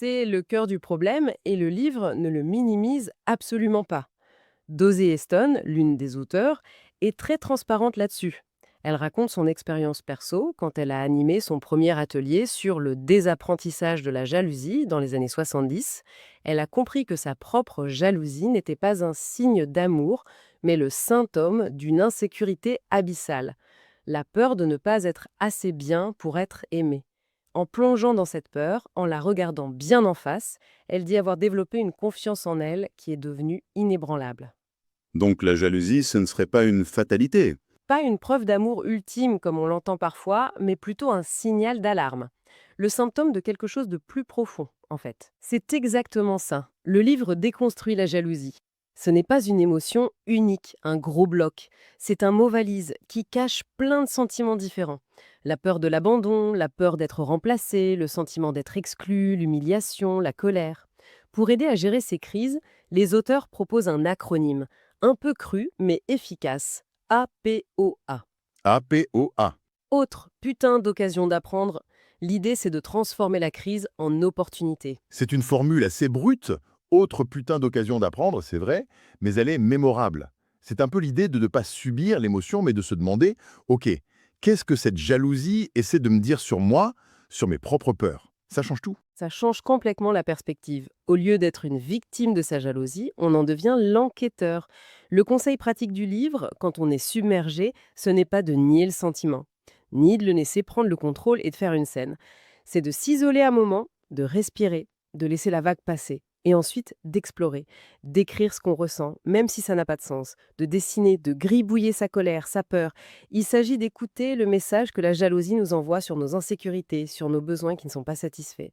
C'est le cœur du problème et le livre ne le minimise absolument pas. Dosé Eston, l'une des auteurs, est très transparente là-dessus. Elle raconte son expérience perso quand elle a animé son premier atelier sur le désapprentissage de la jalousie dans les années 70. Elle a compris que sa propre jalousie n'était pas un signe d'amour, mais le symptôme d'une insécurité abyssale. La peur de ne pas être assez bien pour être aimée. En plongeant dans cette peur, en la regardant bien en face, elle dit avoir développé une confiance en elle qui est devenue inébranlable. Donc la jalousie, ce ne serait pas une fatalité. Pas une preuve d'amour ultime comme on l'entend parfois, mais plutôt un signal d'alarme. Le symptôme de quelque chose de plus profond, en fait. C'est exactement ça. Le livre déconstruit la jalousie. Ce n'est pas une émotion unique, un gros bloc. C'est un mot-valise qui cache plein de sentiments différents. La peur de l'abandon, la peur d'être remplacé, le sentiment d'être exclu, l'humiliation, la colère. Pour aider à gérer ces crises, les auteurs proposent un acronyme, un peu cru mais efficace. APOA. APOA. Autre putain d'occasion d'apprendre. L'idée, c'est de transformer la crise en opportunité. C'est une formule assez brute, autre putain d'occasion d'apprendre, c'est vrai, mais elle est mémorable. C'est un peu l'idée de ne pas subir l'émotion, mais de se demander, ok, qu'est-ce que cette jalousie essaie de me dire sur moi, sur mes propres peurs? Ça change tout. Ça change complètement la perspective. Au lieu d'être une victime de sa jalousie, on en devient l'enquêteur. Le conseil pratique du livre, quand on est submergé, ce n'est pas de nier le sentiment, ni de le laisser prendre le contrôle et de faire une scène. C'est de s'isoler un moment, de respirer, de laisser la vague passer, et ensuite d'explorer, d'écrire ce qu'on ressent, même si ça n'a pas de sens, de dessiner, de gribouiller sa colère, sa peur. Il s'agit d'écouter le message que la jalousie nous envoie sur nos insécurités, sur nos besoins qui ne sont pas satisfaits.